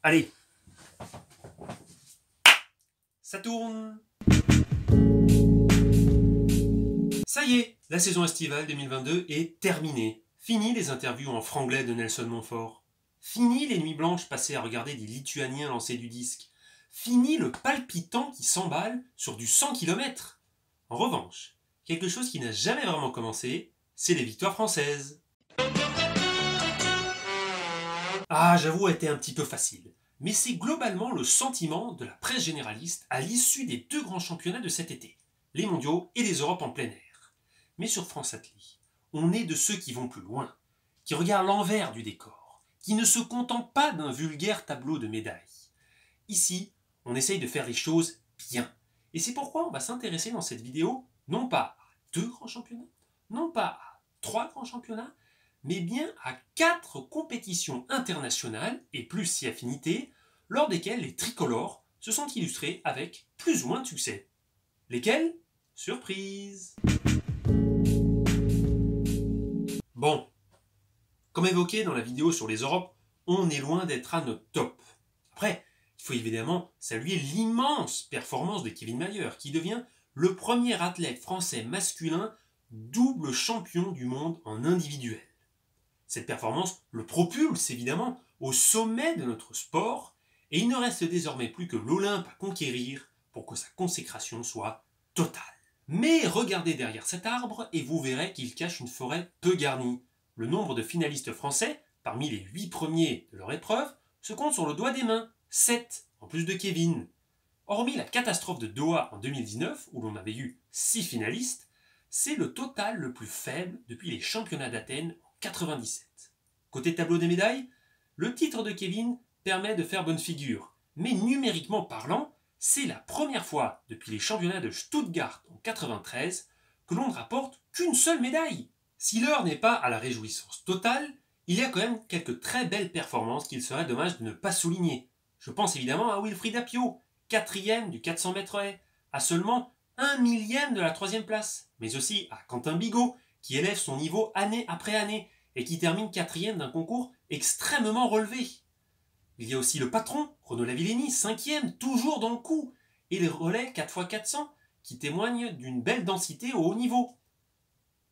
Allez, ça tourne. Ça y est, la saison estivale 2022 est terminée. Fini les interviews en franglais de Nelson Montfort. Fini les nuits blanches passées à regarder des Lituaniens lancer du disque. Fini le palpitant qui s'emballe sur du 100 km. En revanche, quelque chose qui n'a jamais vraiment commencé, c'est les victoires françaises. Ah, j'avoue, a été un petit peu facile. Mais c'est globalement le sentiment de la presse généraliste à l'issue des deux grands championnats de cet été, les mondiaux et les Europes en plein air. Mais sur France Athlé, on est de ceux qui vont plus loin, qui regardent l'envers du décor, qui ne se contentent pas d'un vulgaire tableau de médailles. Ici, on essaye de faire les choses bien. Et c'est pourquoi on va s'intéresser dans cette vidéo, non pas à deux grands championnats, non pas à trois grands championnats, mais bien à 4 compétitions internationales, et plus si affinité, lors desquelles les tricolores se sont illustrés avec plus ou moins de succès. Lesquels ? Surprise ! Bon, comme évoqué dans la vidéo sur les Europes, on est loin d'être à notre top. Après, il faut évidemment saluer l'immense performance de Kevin Mayer, qui devient le premier athlète français masculin double champion du monde en individuel. Cette performance le propulse évidemment au sommet de notre sport et il ne reste désormais plus que l'Olympe à conquérir pour que sa consécration soit totale. Mais regardez derrière cet arbre et vous verrez qu'il cache une forêt peu garnie. Le nombre de finalistes français, parmi les 8 premiers de leur épreuve, se compte sur le doigt des mains, 7 en plus de Kevin. Hormis la catastrophe de Doha en 2019 où l'on avait eu 6 finalistes, c'est le total le plus faible depuis les championnats d'Athènes 97. Côté tableau des médailles, le titre de Kevin permet de faire bonne figure, mais numériquement parlant, c'est la première fois depuis les championnats de Stuttgart en 93 que l'on ne rapporte qu'une seule médaille. Si l'heure n'est pas à la réjouissance totale, il y a quand même quelques très belles performances qu'il serait dommage de ne pas souligner. Je pense évidemment à Wilfried Apio, 4e du 400 mètres haies, à seulement 1 millième de la 3e place, mais aussi à Quentin Bigot, qui élève son niveau année après année et qui termine 4e d'un concours extrêmement relevé. Il y a aussi le patron, Renaud Lavillenie, 5e, toujours dans le coup, et les relais 4x400 qui témoignent d'une belle densité au haut niveau.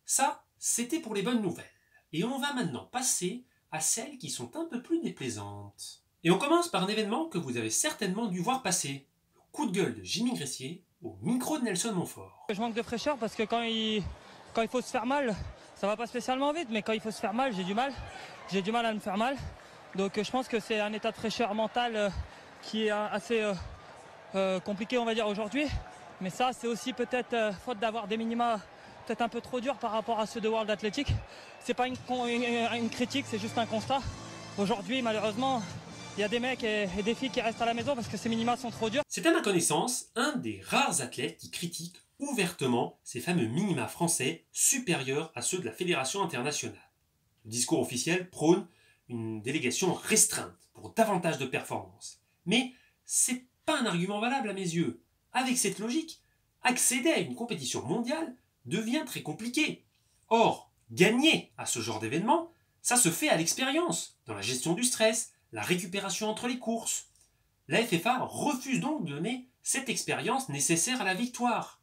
Ça, c'était pour les bonnes nouvelles. Et on va maintenant passer à celles qui sont un peu plus déplaisantes. Et on commence par un événement que vous avez certainement dû voir passer, le coup de gueule de Jimmy Gressier au micro de Nelson Montfort. Je manque de fraîcheur parce que quand il faut se faire mal, ça va pas spécialement vite, mais quand il faut se faire mal, j'ai du mal à me faire mal. Donc je pense que c'est un état de fraîcheur mentale qui est assez compliqué, on va dire, aujourd'hui. Mais ça, c'est aussi peut-être faute d'avoir des minima peut-être un peu trop durs par rapport à ceux de World Athletic. C'est pas une critique, c'est juste un constat. Aujourd'hui, malheureusement, il y a des mecs et des filles qui restent à la maison parce que ces minima sont trop durs. C'est à ma connaissance un des rares athlètes qui critiquent ouvertement ces fameux minima français supérieurs à ceux de la Fédération internationale. Le discours officiel prône une délégation restreinte pour davantage de performances. Mais c'est pas un argument valable à mes yeux. Avec cette logique, accéder à une compétition mondiale devient très compliqué. Or, gagner à ce genre d'événement, ça se fait à l'expérience, dans la gestion du stress, la récupération entre les courses. La FFA refuse donc de donner cette expérience nécessaire à la victoire.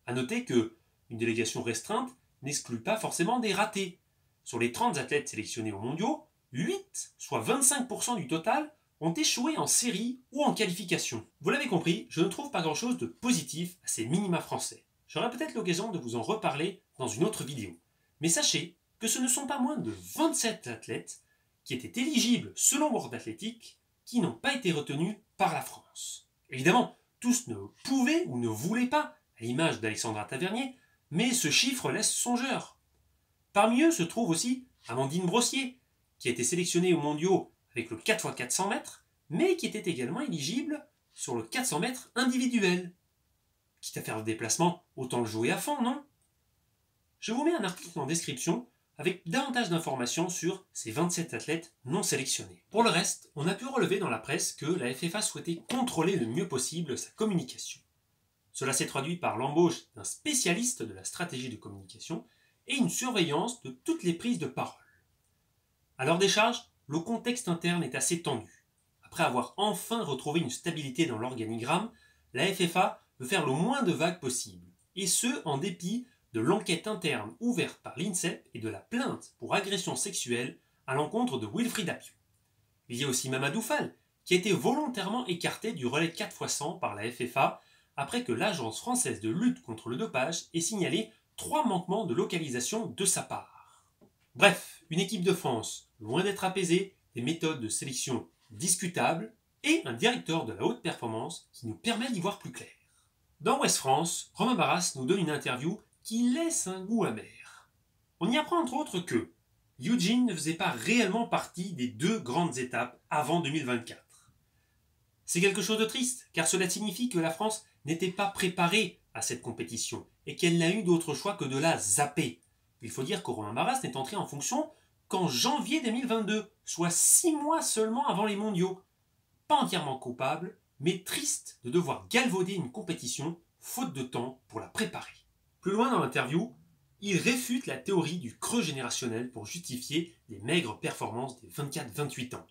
A noter que une délégation restreinte n'exclut pas forcément des ratés. Sur les 30 athlètes sélectionnés aux mondiaux, 8, soit 25% du total, ont échoué en série ou en qualification. Vous l'avez compris, je ne trouve pas grand-chose de positif à ces minima français. J'aurai peut-être l'occasion de vous en reparler dans une autre vidéo. Mais sachez que ce ne sont pas moins de 27 athlètes qui étaient éligibles selon World Athletic qui n'ont pas été retenus par la France. Évidemment, tous ne pouvaient ou ne voulaient pas, à l'image d'Alexandra Tavernier, mais ce chiffre laisse songeur. Parmi eux se trouve aussi Amandine Brossier, qui a été sélectionnée aux mondiaux avec le 4x400 mètres, mais qui était également éligible sur le 400 mètres individuel. Quitte à faire le déplacement, autant le jouer à fond, non ? Je vous mets un article en description avec davantage d'informations sur ces 27 athlètes non sélectionnés. Pour le reste, on a pu relever dans la presse que la FFA souhaitait contrôler le mieux possible sa communication. Cela s'est traduit par l'embauche d'un spécialiste de la stratégie de communication et une surveillance de toutes les prises de parole. À leur décharge, le contexte interne est assez tendu. Après avoir enfin retrouvé une stabilité dans l'organigramme, la FFA veut faire le moins de vagues possible, et ce en dépit de l'enquête interne ouverte par l'INSEP et de la plainte pour agression sexuelle à l'encontre de Wilfried Appiau. Il y a aussi Mamadou Fall, qui a été volontairement écarté du relais 4x100 par la FFA après que l'Agence française de lutte contre le dopage ait signalé 3 manquements de localisation de sa part. Bref, une équipe de France loin d'être apaisée, des méthodes de sélection discutables et un directeur de la haute performance qui nous permet d'y voir plus clair. Dans Ouest France, Romain Barras nous donne une interview qui laisse un goût amer. On y apprend entre autres que Eugene ne faisait pas réellement partie des 2 grandes étapes avant 2024. C'est quelque chose de triste, car cela signifie que la France n'était pas préparée à cette compétition et qu'elle n'a eu d'autre choix que de la zapper. Il faut dire que Romain Barras n'est entré en fonction qu'en janvier 2022, soit 6 mois seulement avant les mondiaux. Pas entièrement coupable, mais triste de devoir galvauder une compétition faute de temps pour la préparer. Plus loin dans l'interview, il réfute la théorie du creux générationnel pour justifier les maigres performances des 24-28 ans,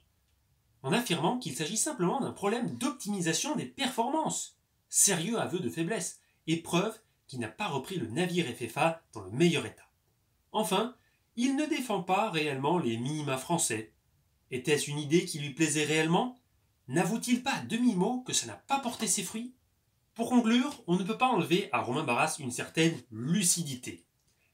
en affirmant qu'il s'agit simplement d'un problème d'optimisation des performances. Sérieux aveu de faiblesse, et preuve qu'il n'a pas repris le navire FFA dans le meilleur état. Enfin, il ne défend pas réellement les minima français. Était-ce une idée qui lui plaisait réellement? N'avoue-t-il pas à demi-mot que ça n'a pas porté ses fruits? Pour conclure, on ne peut pas enlever à Romain Barras une certaine lucidité.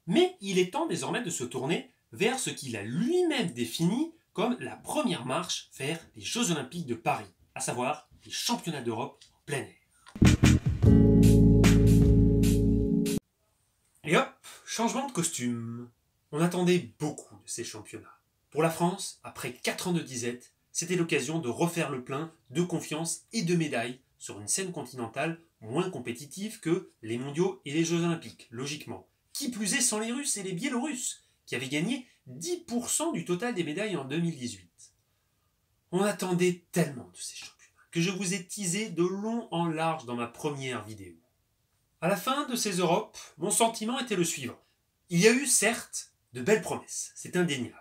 Mais il est temps désormais de se tourner vers ce qu'il a lui-même défini comme la première marche vers les Jeux Olympiques de Paris, à savoir les championnats d'Europe en plein air. Et hop, changement de costume. On attendait beaucoup de ces championnats. Pour la France, après 4 ans de disette, c'était l'occasion de refaire le plein de confiance et de médailles sur une scène continentale moins compétitive que les mondiaux et les Jeux Olympiques, logiquement. Qui plus est sans les Russes et les Biélorusses, qui avaient gagné 10% du total des médailles en 2018. On attendait tellement de ces championnats que je vous ai teasé de long en large dans ma première vidéo. À la fin de ces Europes, mon sentiment était le suivant. Il y a eu certes de belles promesses, c'est indéniable.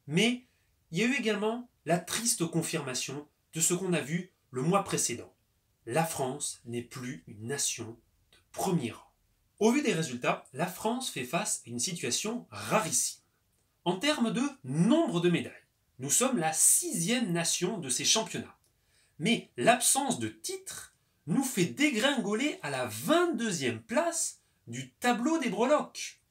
Mais il y a eu également la triste confirmation de ce qu'on a vu le mois précédent. La France n'est plus une nation de premier rang. Au vu des résultats, la France fait face à une situation rarissime. En termes de nombre de médailles, nous sommes la 6e nation de ces championnats. Mais l'absence de titres nous fait dégringoler à la 22e place du tableau des breloques.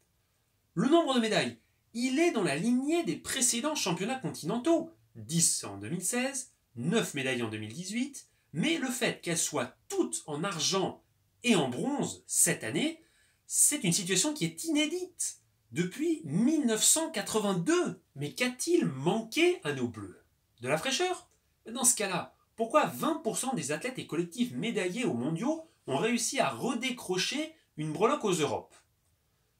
Le nombre de médailles, il est dans la lignée des précédents championnats continentaux. 10 en 2016, 9 médailles en 2018, mais le fait qu'elles soient toutes en argent et en bronze cette année, c'est une situation qui est inédite depuis 1982. Mais qu'a-t-il manqué à nos Bleus? De la fraîcheur? Dans ce cas-là, pourquoi 20% des athlètes et collectifs médaillés aux mondiaux ont réussi à redécrocher une breloque aux Europes?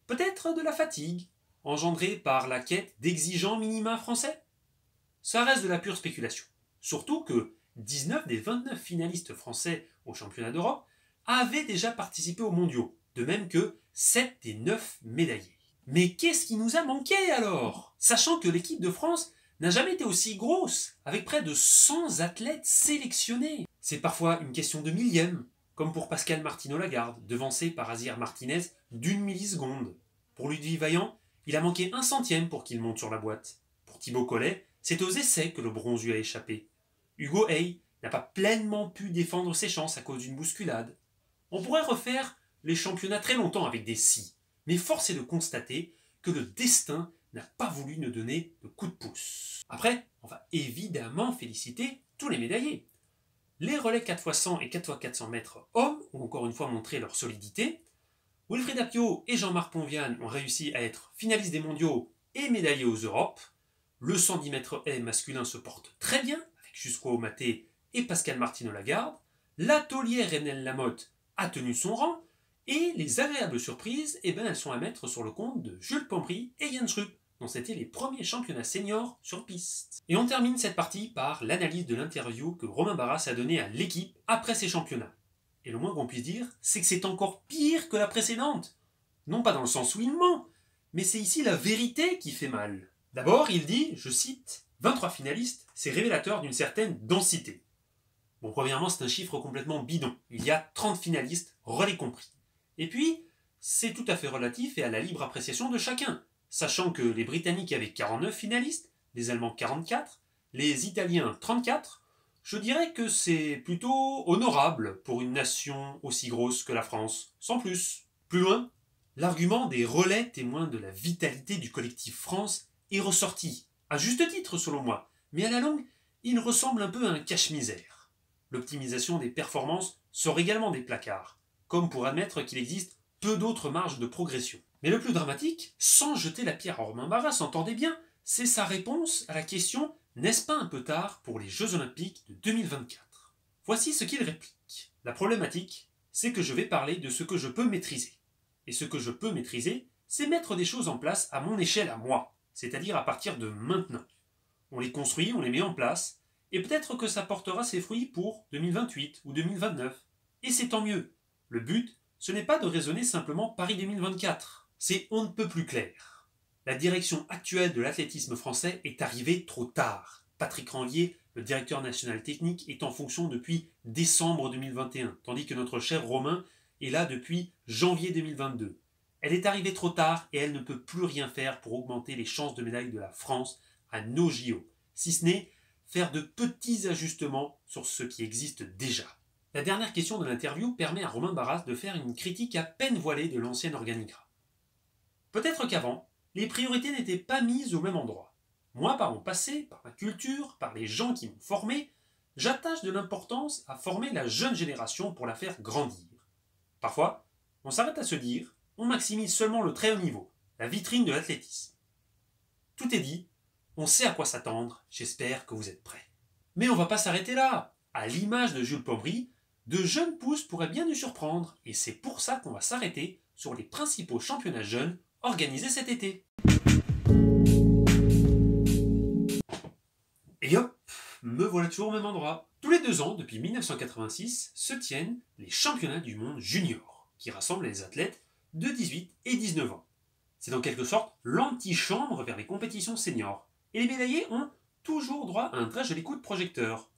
Peut-être de la fatigue, engendrée par la quête d'exigeants minima français? Ça reste de la pure spéculation. Surtout que 19 des 29 finalistes français au championnat d'Europe avaient déjà participé aux mondiaux, de même que 7 des 9 médaillés. Mais qu'est-ce qui nous a manqué alors? Sachant que l'équipe de France n'a jamais été aussi grosse, avec près de 100 athlètes sélectionnés. C'est parfois une question de millième, comme pour Pascal Martino-Lagarde, devancé par Azir Martinez d'1 milliseconde. Pour Ludwig Vaillant, il a manqué 1 centième pour qu'il monte sur la boîte. Pour Thibaut Collet, c'est aux essais que le bronze lui a échappé. Hugo Hey n'a pas pleinement pu défendre ses chances à cause d'une bousculade. On pourrait refaire les championnats très longtemps avec des si, mais force est de constater que le destin n'a pas voulu nous donner de coup de pouce. Après, on va évidemment féliciter tous les médaillés. Les relais 4x100 et 4x400 mètres hommes ont encore une fois montré leur solidité. Wilfried Appiau et Jean-Marc Ponviane ont réussi à être finalistes des mondiaux et médaillés aux Europes. Le 110 mètres haies masculin se porte très bien, avec Jusqu'au Maté et Pascal Martino-Lagarde. La taulière Renelle Lamotte a tenu son rang. Et les agréables surprises, elles sont à mettre sur le compte de Jules Pombry et Jens Rupp, dont c'était les premiers championnats seniors sur piste. Et on termine cette partie par l'analyse de l'interview que Romain Barras a donnée à l'équipe après ces championnats. Et le moins qu'on puisse dire, c'est que c'est encore pire que la précédente. Non pas dans le sens où il ment, mais c'est ici la vérité qui fait mal. D'abord, il dit, je cite, 23 finalistes, c'est révélateur d'une certaine densité. Bon, premièrement, c'est un chiffre complètement bidon. Il y a 30 finalistes, relais compris. Et puis, c'est tout à fait relatif et à la libre appréciation de chacun, sachant que les Britanniques avaient 49 finalistes, les Allemands 44, les Italiens 34, je dirais que c'est plutôt honorable pour une nation aussi grosse que la France, sans plus. Plus loin, l'argument des relais témoins de la vitalité du collectif France est ressorti, à juste titre selon moi, mais à la longue, il ressemble un peu à un cache-misère. L'optimisation des performances sort également des placards, comme pour admettre qu'il existe peu d'autres marges de progression. Mais le plus dramatique, sans jeter la pierre à Romain Barras, entendez bien, c'est sa réponse à la question « N'est-ce pas un peu tard pour les Jeux Olympiques de 2024 ?» Voici ce qu'il réplique. La problématique, c'est que je vais parler de ce que je peux maîtriser. Et ce que je peux maîtriser, c'est mettre des choses en place à mon échelle à moi, c'est-à-dire à partir de maintenant. On les construit, on les met en place, et peut-être que ça portera ses fruits pour 2028 ou 2029. Et c'est tant mieux. Le but, ce n'est pas de raisonner simplement Paris 2024, c'est on ne peut plus clair. La direction actuelle de l'athlétisme français est arrivée trop tard. Patrick Ranvier, le directeur national technique, est en fonction depuis décembre 2021, tandis que notre cher Romain est là depuis janvier 2022. Elle est arrivée trop tard et elle ne peut plus rien faire pour augmenter les chances de médaille de la France à nos JO, si ce n'est faire de petits ajustements sur ce qui existe déjà. La dernière question de l'interview permet à Romain Barras de faire une critique à peine voilée de l'ancien organigramme. Peut-être qu'avant, les priorités n'étaient pas mises au même endroit. Moi, par mon passé, par ma culture, par les gens qui m'ont formé, j'attache de l'importance à former la jeune génération pour la faire grandir. Parfois, on s'arrête à se dire, on maximise seulement le très haut niveau, la vitrine de l'athlétisme. Tout est dit, on sait à quoi s'attendre, j'espère que vous êtes prêts. Mais on va pas s'arrêter là. À l'image de Jules Pommery, de jeunes pousses pourraient bien nous surprendre, et c'est pour ça qu'on va s'arrêter sur les principaux championnats jeunes organisés cet été. Et hop, me voilà toujours au même endroit. Tous les 2 ans, depuis 1986, se tiennent les championnats du monde junior, qui rassemblent les athlètes de 18 et 19 ans. C'est en quelque sorte l'antichambre vers les compétitions seniors. Et les médaillés ont toujours droit à un très joli coup de projecteur.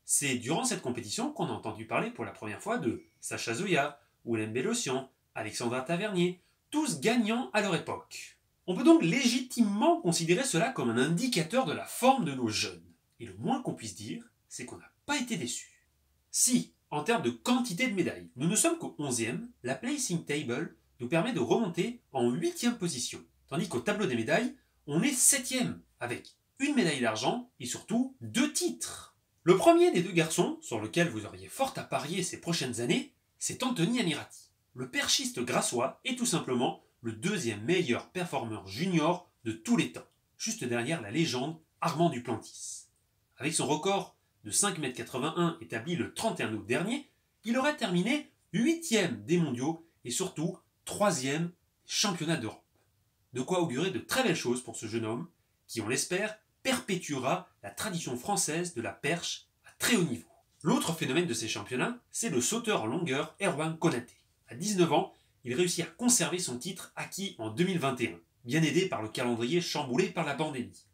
C'est durant cette compétition qu'on a entendu parler pour la première fois de Sacha Zoya, Willem Bellossian, Alexandra Tavernier, tous gagnants à leur époque. On peut donc légitimement considérer cela comme un indicateur de la forme de nos jeunes. Et le moins qu'on puisse dire, c'est qu'on n'a pas été déçus. Si, en termes de quantité de médailles, nous ne sommes qu'au 11e, la Placing Table nous permet de remonter en 8e position, tandis qu'au tableau des médailles, on est 7e, avec une médaille d'argent et surtout 2 titres. Le premier des 2 garçons, sur lequel vous auriez fort à parier ces prochaines années, c'est Anthony Amirati. Le perchiste grassois est tout simplement le 2e meilleur performeur junior de tous les temps, juste derrière la légende Armand Duplantis. Avec son record de 5,81 m établi le 31 août dernier, il aurait terminé 8e des mondiaux et surtout 3e championnat d'Europe. De quoi augurer de très belles choses pour ce jeune homme qui, on l'espère, perpétuera la tradition française de la perche à très haut niveau. L'autre phénomène de ces championnats, c'est le sauteur en longueur Erwan Konaté. À 19 ans, il réussit à conserver son titre acquis en 2021, bien aidé par le calendrier chamboulé par la pandémie.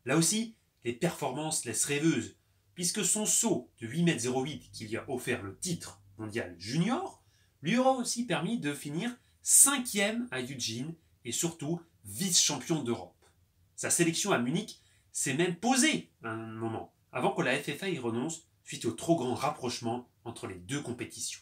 Là aussi, les performances laissent rêveuses, puisque son saut de 8,08 m qui lui a offert le titre mondial junior lui aura aussi permis de finir 5e à Eugene et surtout vice-champion d'Europe. Sa sélection à Munich s'est même posée à un moment, avant que la FFA y renonce suite au trop grand rapprochement entre les 2 compétitions.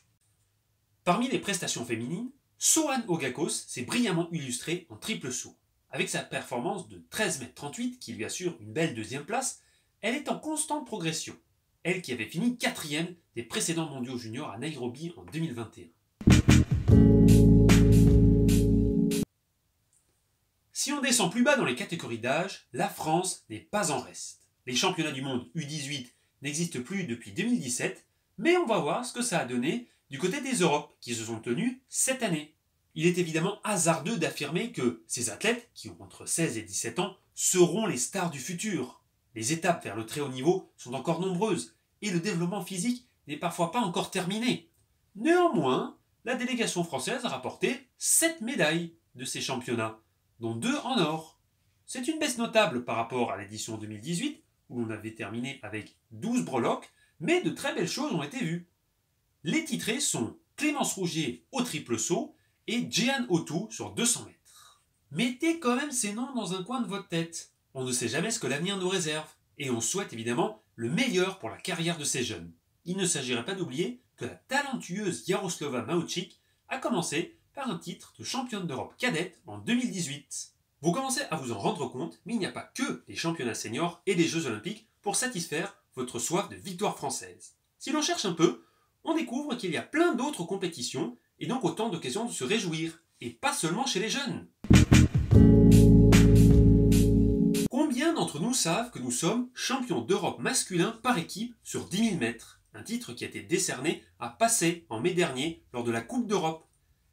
Parmi les prestations féminines, Sohan Ogakos s'est brillamment illustrée en triple saut. Avec sa performance de 13,38 m qui lui assure une belle 2e place, elle est en constante progression. Elle qui avait fini 4e des précédents mondiaux juniors à Nairobi en 2021. Si on descend plus bas dans les catégories d'âge, la France n'est pas en reste. Les championnats du monde U18 n'existent plus depuis 2017, mais on va voir ce que ça a donné du côté des Europes qui se sont tenus cette année. Il est évidemment hasardeux d'affirmer que ces athlètes, qui ont entre 16 et 17 ans, seront les stars du futur. Les étapes vers le très haut niveau sont encore nombreuses et le développement physique n'est parfois pas encore terminé. Néanmoins, la délégation française a rapporté 7 médailles de ces championnats, dont 2 en or. C'est une baisse notable par rapport à l'édition 2018, où l'on avait terminé avec 12 breloques, mais de très belles choses ont été vues. Les titrés sont Clémence Rougier au triple saut et Jehan Autou sur 200 mètres. Mettez quand même ces noms dans un coin de votre tête. On ne sait jamais ce que l'avenir nous réserve, et on souhaite évidemment le meilleur pour la carrière de ces jeunes. Il ne s'agirait pas d'oublier que la talentueuse Jaroslava Mauchik a commencé par un titre de championne d'Europe cadette en 2018. Vous commencez à vous en rendre compte, mais il n'y a pas que les championnats seniors et les Jeux Olympiques pour satisfaire votre soif de victoire française. Si l'on cherche un peu, on découvre qu'il y a plein d'autres compétitions et donc autant d'occasions de se réjouir, et pas seulement chez les jeunes. Combien d'entre nous savent que nous sommes champions d'Europe masculin par équipe sur 10 000 mètres, un titre qui a été décerné à Passé en mai dernier lors de la Coupe d'Europe.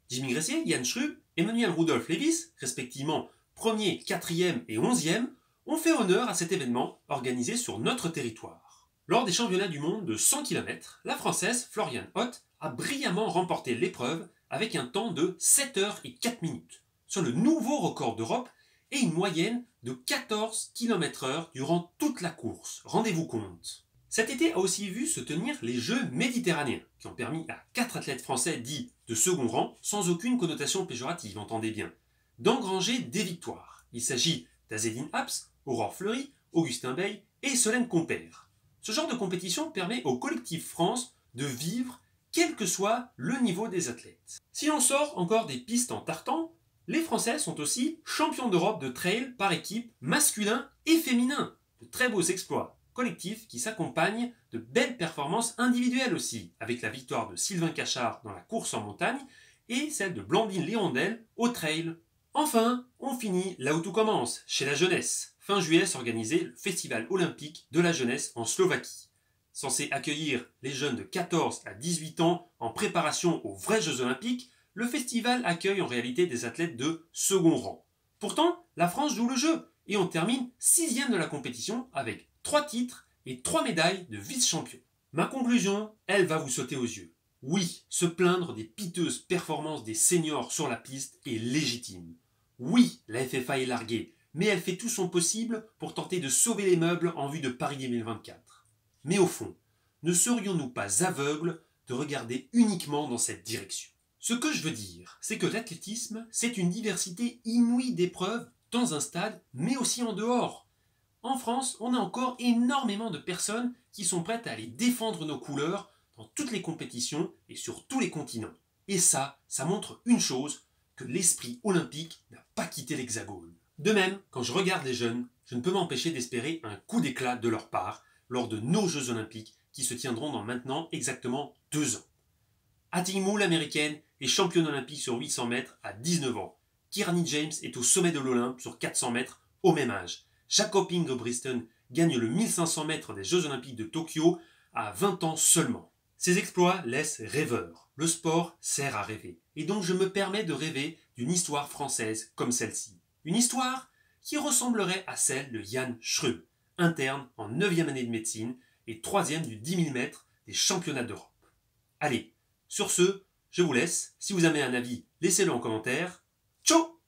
Jimmy Gressier, Yann Schrub, Emmanuel Rudolf Lévis, respectivement 1er, 4e et 11e, ont fait honneur à cet événement organisé sur notre territoire. Lors des championnats du monde de 100 km, la Française Floriane Hoth a brillamment remporté l'épreuve avec un temps de 7 heures et 4 minutes, soit le nouveau record d'Europe et une moyenne de 14 km/h durant toute la course. Rendez-vous compte. Cet été a aussi vu se tenir les Jeux méditerranéens, qui ont permis à 4 athlètes français dits de second rang, sans aucune connotation péjorative, entendez bien, d'engranger des victoires. Il s'agit d'Azedine Haps, Aurore Fleury, Augustin Bey et Solène Compère. Ce genre de compétition permet au collectif France de vivre quel que soit le niveau des athlètes. Si l'on sort encore des pistes en tartan, les Français sont aussi champions d'Europe de trail par équipe masculin et féminin. De très beaux exploits collectifs qui s'accompagnent de belles performances individuelles aussi, avec la victoire de Sylvain Cachard dans la course en montagne et celle de Blandine Lirondelle au trail. Enfin, on finit là où tout commence, chez la jeunesse. Fin juillet s'organisait le Festival olympique de la jeunesse en Slovaquie. Censé accueillir les jeunes de 14 à 18 ans en préparation aux vrais Jeux olympiques, le festival accueille en réalité des athlètes de second rang. Pourtant, la France joue le jeu et on termine 6e de la compétition avec 3 titres et 3 médailles de vice-champion. Ma conclusion, elle va vous sauter aux yeux. Oui, se plaindre des piteuses performances des seniors sur la piste est légitime. Oui, la FFA est larguée, mais elle fait tout son possible pour tenter de sauver les meubles en vue de Paris 2024. Mais au fond, ne serions-nous pas aveugles de regarder uniquement dans cette direction ? Ce que je veux dire, c'est que l'athlétisme, c'est une diversité inouïe d'épreuves dans un stade, mais aussi en dehors. En France, on a encore énormément de personnes qui sont prêtes à aller défendre nos couleurs dans toutes les compétitions et sur tous les continents. Et ça montre une chose, que l'esprit olympique n'a pas quitté l'Hexagone. De même, quand je regarde les jeunes, je ne peux m'empêcher d'espérer un coup d'éclat de leur part lors de nos Jeux olympiques qui se tiendront dans maintenant exactement 2 ans. Hattie Moule, l'américaine, est championne olympique sur 800 mètres à 19 ans. Kiarni James est au sommet de l'Olympe sur 400 mètres au même âge. Jacob Ingebrigtsen gagne le 1500 mètres des Jeux olympiques de Tokyo à 20 ans seulement. Ces exploits laissent rêveurs. Le sport sert à rêver. Et donc je me permets de rêver d'une histoire française comme celle-ci. Une histoire qui ressemblerait à celle de Yann Schrub, interne en 9e année de médecine et 3e du 10 000 mètres des championnats d'Europe. Allez, sur ce, je vous laisse. Si vous avez un avis, laissez-le en commentaire. Ciao!